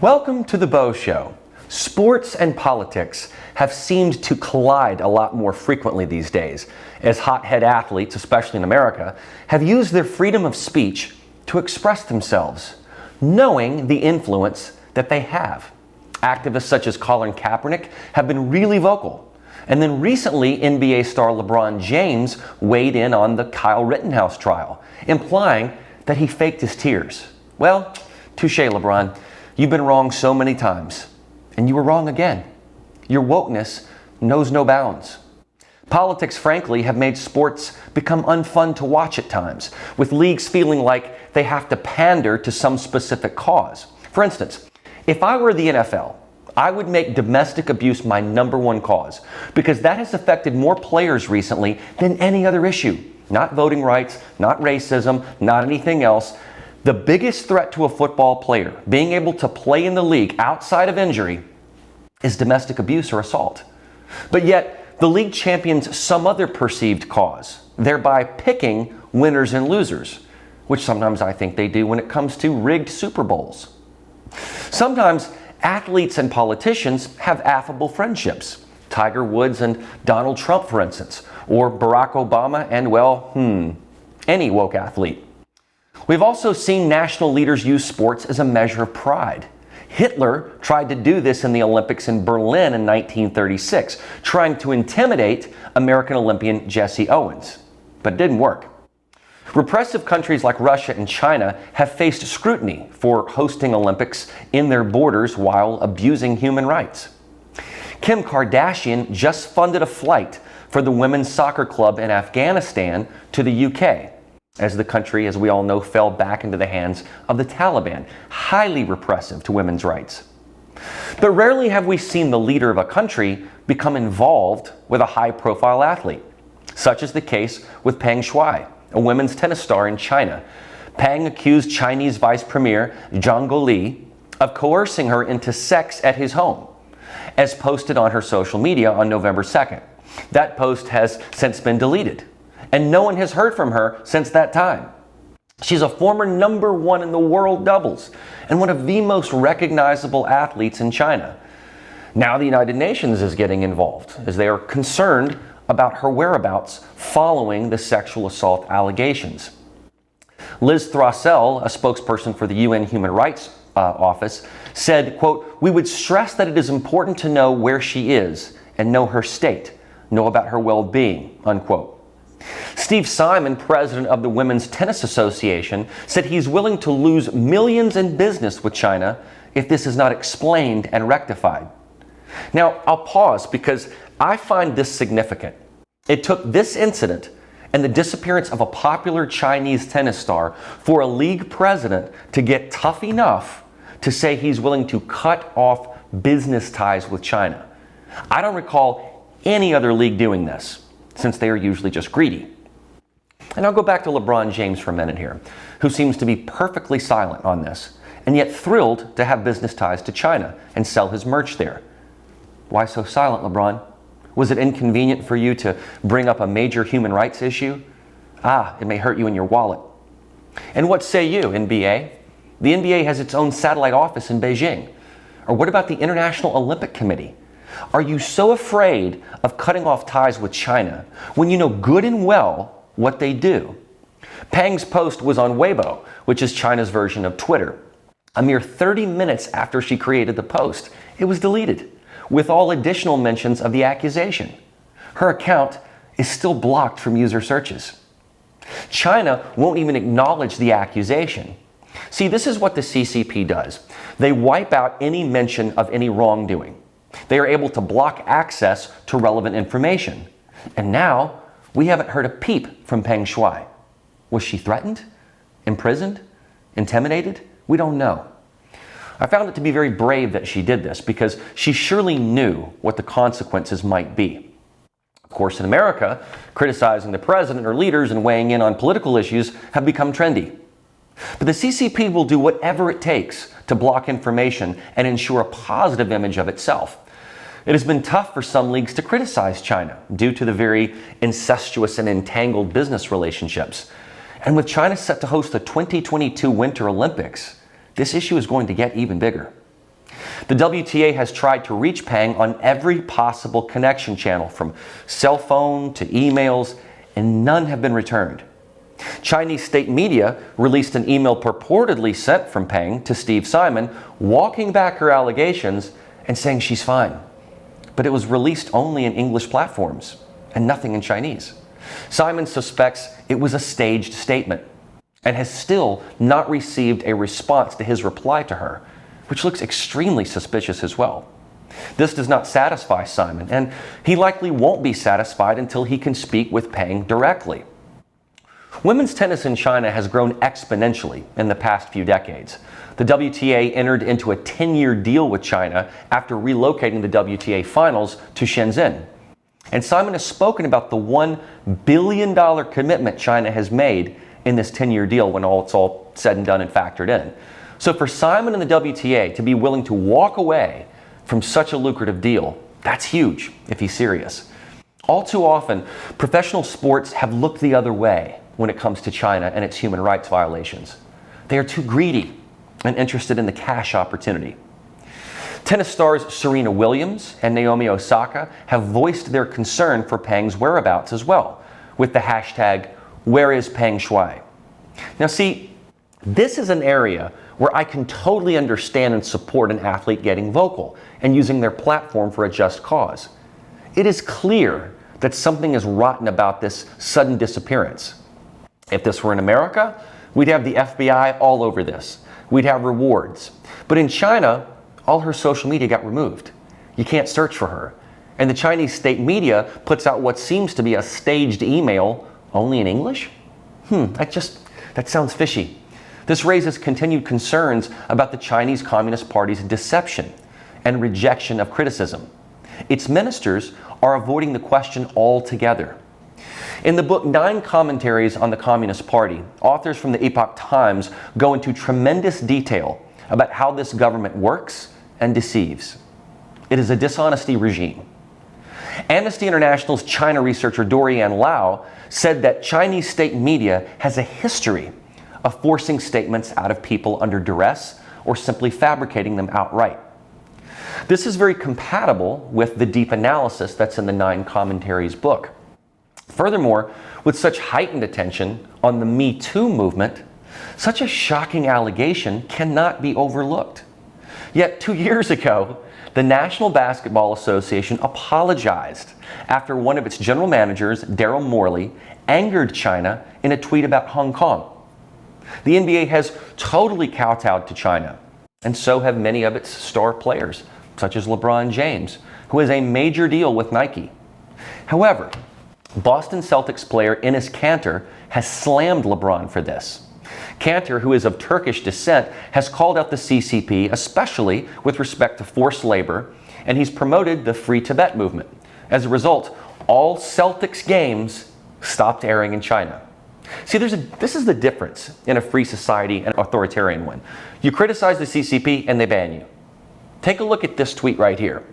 Welcome to the Beau Show. Sports and politics have seemed to collide a lot more frequently these days, as hothead athletes, especially in America, have used their freedom of speech to express themselves, knowing the influence that they have. Activists such as Colin Kaepernick have been really vocal. And then recently, NBA star LeBron James weighed in on the Kyle Rittenhouse trial, implying that he faked his tears. Well, touche, LeBron. You've been wrong so many times, and you were wrong again. Your wokeness knows no bounds. Politics, frankly, have made sports become unfun to watch at times, with leagues feeling like they have to pander to some specific cause. For instance, if I were the NFL, I would make domestic abuse my number one cause, because that has affected more players recently than any other issue. Not voting rights, not racism, not anything else. The biggest threat to a football player being able to play in the league outside of injury is domestic abuse or assault. But yet, the league champions some other perceived cause, thereby picking winners and losers, which sometimes I think they do when it comes to rigged Super Bowls. Sometimes athletes and politicians have affable friendships. Tiger Woods and Donald Trump, for instance, or Barack Obama and, any woke athlete. We've also seen national leaders use sports as a measure of pride. Hitler tried to do this in the Olympics in Berlin in 1936, trying to intimidate American Olympian Jesse Owens. But it didn't work. Repressive countries like Russia and China have faced scrutiny for hosting Olympics in their borders while abusing human rights. Kim Kardashian just funded a flight for the women's soccer club in Afghanistan to the UK, as the country, as we all know, fell back into the hands of the Taliban, highly repressive to women's rights. But rarely have we seen the leader of a country become involved with a high-profile athlete. Such is the case with Peng Shuai, a women's tennis star in China. Peng accused Chinese Vice Premier Zhang Guoli of coercing her into sex at his home, as posted on her social media on November 2nd. That post has since been deleted, and no one has heard from her since that time. She's a former number one in the world doubles and one of the most recognizable athletes in China. Now the United Nations is getting involved as they are concerned about her whereabouts following the sexual assault allegations. Liz Throssell, a spokesperson for the UN Human Rights Office, said, quote, "We would stress that it is important to know where she is and know her state, know about her well-being," unquote. Steve Simon, president of the Women's Tennis Association, said he's willing to lose millions in business with China if this is not explained and rectified. Now, I'll pause because I find this significant. It took this incident and the disappearance of a popular Chinese tennis star for a league president to get tough enough to say he's willing to cut off business ties with China. I don't recall any other league doing this, since they are usually just greedy. And I'll go back to LeBron James for a minute here, who seems to be perfectly silent on this, and yet thrilled to have business ties to China and sell his merch there. Why so silent, LeBron? Was it inconvenient for you to bring up a major human rights issue? It may hurt you in your wallet. And what say you, NBA? The NBA has its own satellite office in Beijing. Or what about the International Olympic Committee? Are you so afraid of cutting off ties with China when you know good and well what they do? Peng's post was on Weibo, which is China's version of Twitter. A mere 30 minutes after she created the post, it was deleted, with all additional mentions of the accusation. Her account is still blocked from user searches. China won't even acknowledge the accusation. See, this is what the CCP does. They wipe out any mention of any wrongdoing. They are able to block access to relevant information. And now, we haven't heard a peep from Peng Shuai. Was she threatened? Imprisoned? Intimidated? We don't know. I found it to be very brave that she did this because she surely knew what the consequences might be. Of course, in America, criticizing the president or leaders and weighing in on political issues have become trendy. But the CCP will do whatever it takes to block information and ensure a positive image of itself. It has been tough for some leagues to criticize China due to the very incestuous and entangled business relationships. And with China set to host the 2022 Winter Olympics, this issue is going to get even bigger. The WTA has tried to reach Peng on every possible connection channel, from cell phone to emails, and none have been returned. Chinese state media released an email purportedly sent from Peng to Steve Simon, walking back her allegations and saying she's fine. But it was released only in English platforms and nothing in Chinese. Simon suspects it was a staged statement and has still not received a response to his reply to her, which looks extremely suspicious as well. This does not satisfy Simon, and he likely won't be satisfied until he can speak with Peng directly. Women's tennis in China has grown exponentially in the past few decades. The WTA entered into a 10-year deal with China after relocating the WTA finals to Shenzhen. And Simon has spoken about the $1 billion commitment China has made in this 10-year deal when it's all said and done and factored in. So for Simon and the WTA to be willing to walk away from such a lucrative deal, that's huge if he's serious. All too often, professional sports have looked the other way when it comes to China and its human rights violations. They are too greedy and interested in the cash opportunity. Tennis stars Serena Williams and Naomi Osaka have voiced their concern for Peng's whereabouts as well, with the hashtag #WhereIsPengShuai. Now see, this is an area where I can totally understand and support an athlete getting vocal and using their platform for a just cause. It is clear that something is rotten about this sudden disappearance. If this were in America, we'd have the FBI all over this. We'd have rewards. But in China, all her social media got removed. You can't search for her. And the Chinese state media puts out what seems to be a staged email only in English? That sounds fishy. This raises continued concerns about the Chinese Communist Party's deception and rejection of criticism. Its ministers are avoiding the question altogether. In the book 9 Commentaries on the Communist Party, authors from the Epoch Times go into tremendous detail about how this government works and deceives. It is a dishonesty regime. Amnesty International's China researcher Dorian Lau said that Chinese state media has a history of forcing statements out of people under duress or simply fabricating them outright. This is very compatible with the deep analysis that's in the 9 Commentaries book. Furthermore, with such heightened attention on the Me Too movement, such a shocking allegation cannot be overlooked. Yet 2 years ago, the National Basketball Association apologized after one of its general managers, Daryl Morley, angered China in a tweet about Hong Kong. The NBA has totally kowtowed to China, and so have many of its star players, such as LeBron James, who has a major deal with Nike. However, Boston Celtics player Enes Kanter has slammed LeBron for this. Kanter, who is of Turkish descent, has called out the CCP, especially with respect to forced labor, and he's promoted the Free Tibet movement. As a result, all Celtics games stopped airing in China. See, this is the difference in a free society and an authoritarian one. You criticize the CCP and they ban you. Take a look at this tweet right here.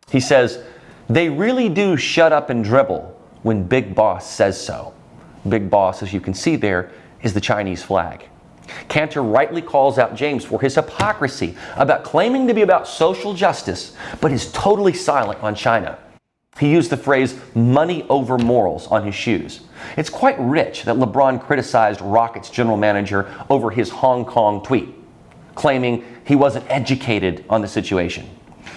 He says, "They really do shut up and dribble when Big Boss says so." Big Boss, as you can see there, is the Chinese flag. Kanter rightly calls out James for his hypocrisy about claiming to be about social justice, but is totally silent on China. He used the phrase "money over morals" on his shoes. It's quite rich that LeBron criticized Rockets general manager over his Hong Kong tweet, claiming he wasn't educated on the situation.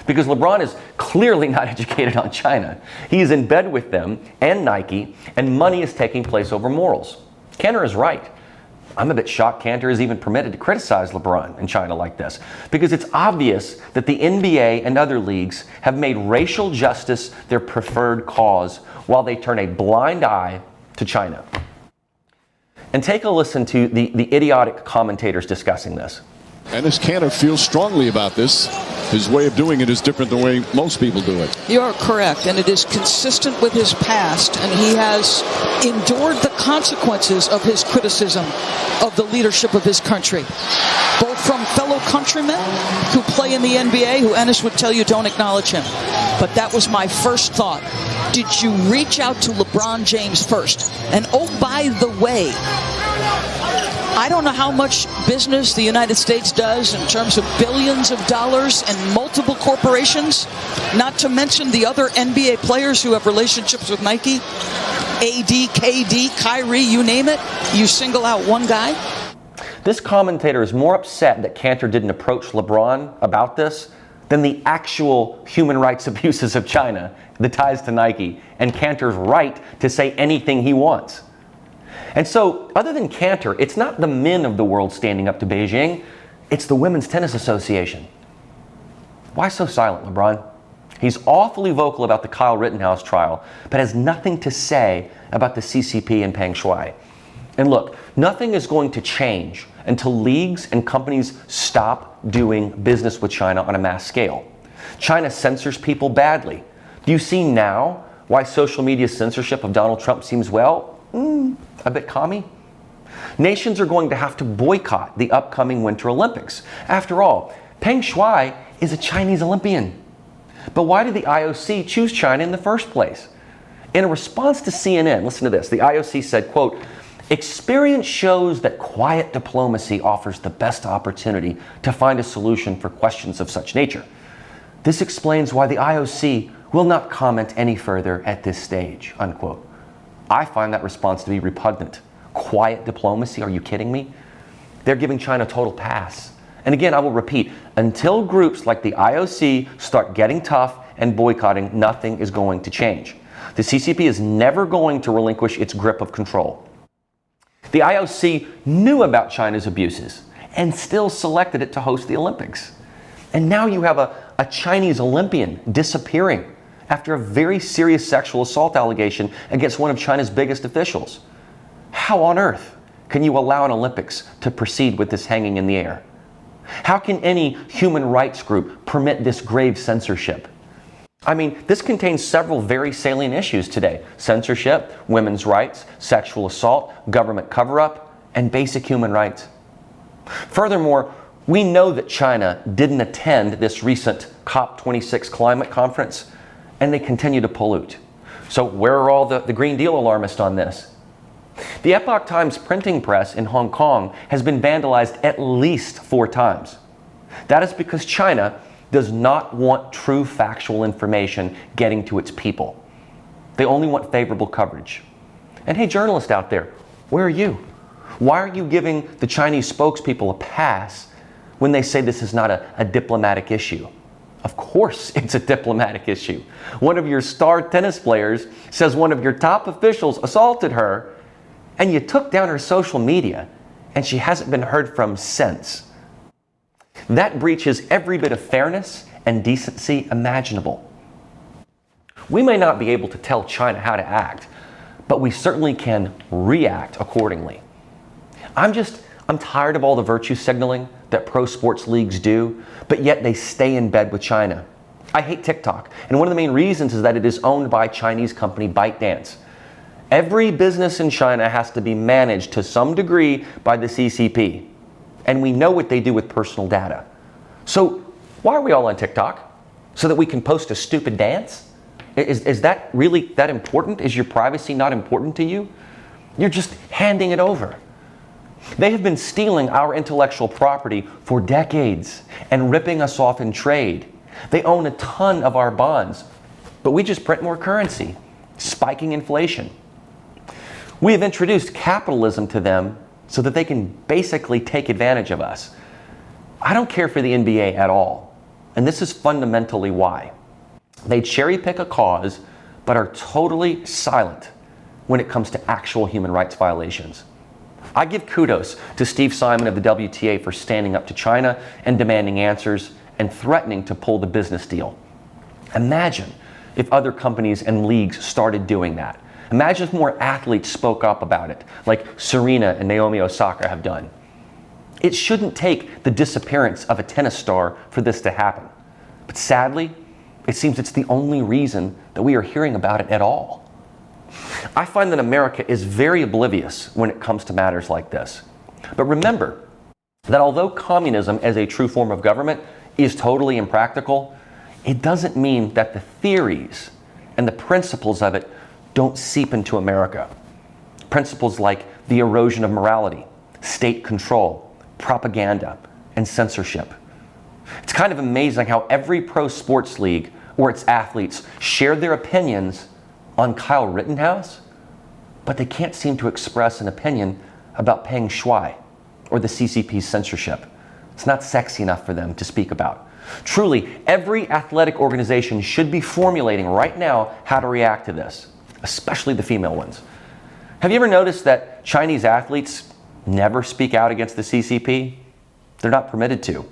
Because LeBron is clearly not educated on China. He's in bed with them and Nike, and money is taking place over morals. Kanter is right. I'm a bit shocked Kanter is even permitted to criticize LeBron in China like this, because it's obvious that the NBA and other leagues have made racial justice their preferred cause while they turn a blind eye to China. And take a listen to the idiotic commentators discussing this. Enes Kanter feels strongly about this. His way of doing it is different than the way most people do it. You are correct, and it is consistent with his past, and he has endured the consequences of his criticism of the leadership of his country, both from fellow countrymen who play in the NBA, who Enes would tell you don't acknowledge him. But that was my first thought. Did you reach out to LeBron James first? And oh, by the way, I don't know how much business the United States does in terms of billions of dollars and multiple corporations, not to mention the other NBA players who have relationships with Nike. AD, KD, Kyrie, you name it. You single out one guy. This commentator is more upset that Cantor didn't approach LeBron about this than the actual human rights abuses of China, the ties to Nike, and Cantor's right to say anything he wants. And so, other than Cantor, it's not the men of the world standing up to Beijing, it's the Women's Tennis Association. Why so silent, LeBron? He's awfully vocal about the Kyle Rittenhouse trial, but has nothing to say about the CCP and Peng Shuai. And look, nothing is going to change until leagues and companies stop doing business with China on a mass scale. China censors people badly. Do you see now why social media censorship of Donald Trump seems, well, a bit commie? Nations are going to have to boycott the upcoming Winter Olympics. After all, Peng Shuai is a Chinese Olympian. But why did the IOC choose China in the first place? In a response to CNN, listen to this, the IOC said, quote, "Experience shows that quiet diplomacy offers the best opportunity to find a solution for questions of such nature. This explains why the IOC will not comment any further at this stage," unquote. I find that response to be repugnant. Quiet diplomacy? Are you kidding me? They're giving China a total pass. And again, I will repeat, until groups like the IOC start getting tough and boycotting, nothing is going to change. The CCP is never going to relinquish its grip of control. The IOC knew about China's abuses and still selected it to host the Olympics. And now you have a Chinese Olympian disappearing after a very serious sexual assault allegation against one of China's biggest officials. How on earth can you allow an Olympics to proceed with this hanging in the air? How can any human rights group permit this grave censorship? I mean, this contains several very salient issues today: censorship, women's rights, sexual assault, government cover-up, and basic human rights. Furthermore, we know that China didn't attend this recent COP26 climate conference, and they continue to pollute. So where are all the Green Deal alarmists on this? The Epoch Times printing press in Hong Kong has been vandalized at least 4 times. That is because China does not want true factual information getting to its people. They only want favorable coverage. And hey, journalists out there, where are you? Why are you giving the Chinese spokespeople a pass when they say this is not a diplomatic issue? Of course it's a diplomatic issue. One of your star tennis players says one of your top officials assaulted her, and you took down her social media, and she hasn't been heard from since. That breaches every bit of fairness and decency imaginable. We may not be able to tell China how to act, but we certainly can react accordingly. I'm tired of all the virtue signaling that pro sports leagues do, but yet they stay in bed with China. I hate TikTok, and one of the main reasons is that it is owned by Chinese company ByteDance. Every business in China has to be managed to some degree by the CCP. And we know what they do with personal data. So why are we all on TikTok? So that we can post a stupid dance? Is that really that important? Is your privacy not important to you? You're just handing it over. They have been stealing our intellectual property for decades and ripping us off in trade. They own a ton of our bonds, but we just print more currency, spiking inflation. We have introduced capitalism to them so that they can basically take advantage of us. I don't care for the NBA at all, and this is fundamentally why. They cherry pick a cause, but are totally silent when it comes to actual human rights violations. I give kudos to Steve Simon of the WTA for standing up to China and demanding answers and threatening to pull the business deal. Imagine if other companies and leagues started doing that. Imagine if more athletes spoke up about it, like Serena and Naomi Osaka have done. It shouldn't take the disappearance of a tennis star for this to happen. But sadly, it seems it's the only reason that we are hearing about it at all. I find that America is very oblivious when it comes to matters like this. But remember that although communism as a true form of government is totally impractical, it doesn't mean that the theories and the principles of it don't seep into America. Principles like the erosion of morality, state control, propaganda, and censorship. It's kind of amazing how every pro sports league or its athletes share their opinions on Kyle Rittenhouse, but they can't seem to express an opinion about Peng Shuai or the CCP's censorship. It's not sexy enough for them to speak about. Truly, every athletic organization should be formulating right now how to react to this, especially the female ones. Have you ever noticed that Chinese athletes never speak out against the CCP? They're not permitted to.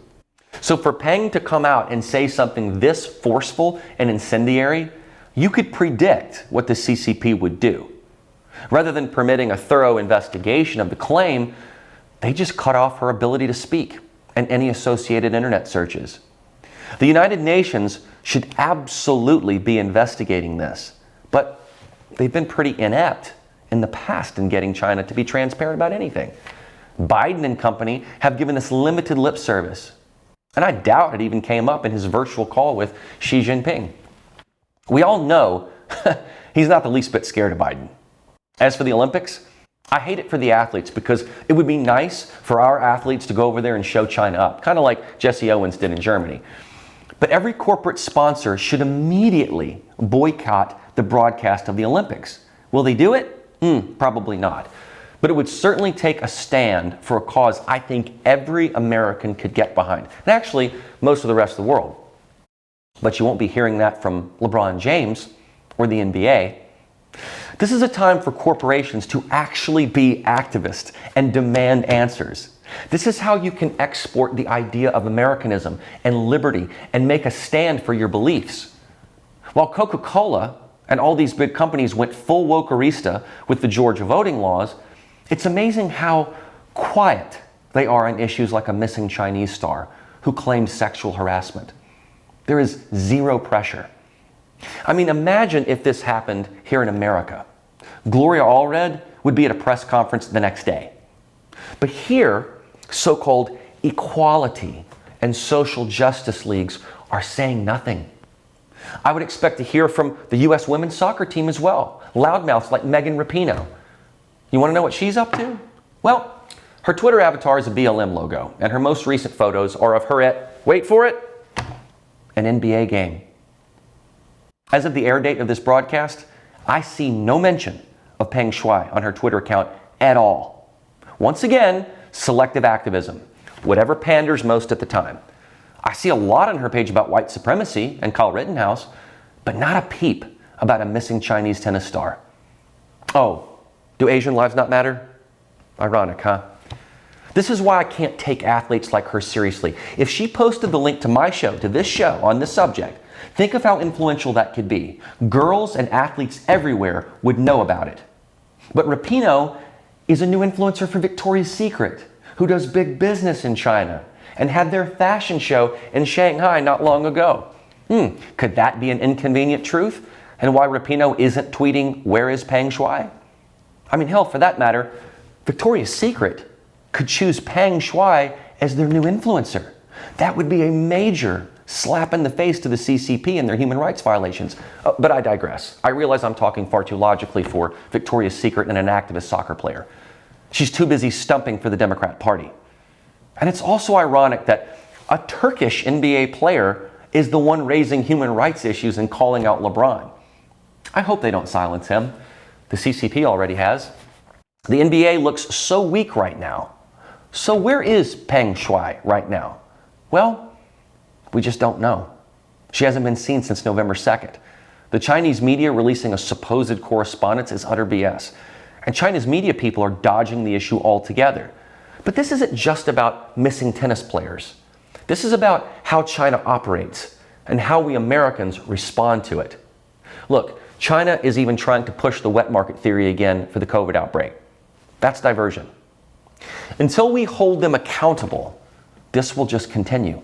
So for Peng to come out and say something this forceful and incendiary, you could predict what the CCP would do. Rather than permitting a thorough investigation of the claim, they just cut off her ability to speak and any associated internet searches. The United Nations should absolutely be investigating this, but they've been pretty inept in the past in getting China to be transparent about anything. Biden and company have given us limited lip service, and I doubt it even came up in his virtual call with Xi Jinping. We all know he's not the least bit scared of Biden. As for the Olympics, I hate it for the athletes because it would be nice for our athletes to go over there and show China up, kind of like Jesse Owens did in Germany. But every corporate sponsor should immediately boycott the broadcast of the Olympics. Will they do it? Probably not. But it would certainly take a stand for a cause I think every American could get behind. And actually, most of the rest of the world. But you won't be hearing that from LeBron James or the NBA. This is a time for corporations to actually be activists and demand answers. This is how you can export the idea of Americanism and liberty and make a stand for your beliefs. While Coca-Cola and all these big companies went full wokerista with the Georgia voting laws, it's amazing how quiet they are on issues like a missing Chinese star who claimed sexual harassment. There is zero pressure. I mean, imagine if this happened here in America. Gloria Allred would be at a press conference the next day. But here, so-called equality and social justice leagues are saying nothing. I would expect to hear from the U.S. women's soccer team as well, loudmouths like Megan Rapinoe. You want to know what she's up to? Well, her Twitter avatar is a BLM logo, and her most recent photos are of her at, wait for it, an NBA game. As of the air date of this broadcast, I see no mention of Peng Shuai on her Twitter account at all. Once again, selective activism, whatever panders most at the time. I see a lot on her page about white supremacy and Kyle Rittenhouse, but not a peep about a missing Chinese tennis star. Oh, do Asian lives not matter? Ironic, huh? This is why I can't take athletes like her seriously. If she posted the link to my show, to this show, on this subject, think of how influential that could be. Girls and athletes everywhere would know about it. But Rapinoe is a new influencer for Victoria's Secret, who does big business in China and had their fashion show in Shanghai not long ago. Could that be an inconvenient truth? And why Rapinoe isn't tweeting, "Where is Peng Shuai?" I mean, hell, for that matter, Victoria's Secret could choose Peng Shuai as their new influencer. That would be a major slap in the face to the CCP and their human rights violations. But I digress. I realize I'm talking far too logically for Victoria's Secret and an activist soccer player. She's too busy stumping for the Democrat Party. And it's also ironic that a Turkish NBA player is the one raising human rights issues and calling out LeBron. I hope they don't silence him. The CCP already has. The NBA looks so weak right now. So where is Peng Shuai right now? Well, we just don't know. She hasn't been seen since November 2nd. The Chinese media releasing a supposed correspondence is utter BS. And China's media people are dodging the issue altogether. But this isn't just about missing tennis players. This is about how China operates and how we Americans respond to it. Look, China is even trying to push the wet market theory again for the COVID outbreak. That's diversion. Until we hold them accountable, this will just continue.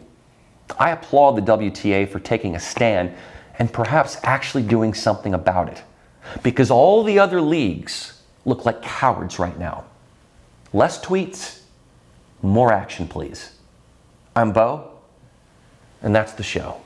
I applaud the WTA for taking a stand and perhaps actually doing something about it, because all the other leagues look like cowards right now. Less tweets, more action, please. I'm Beau, and that's the show.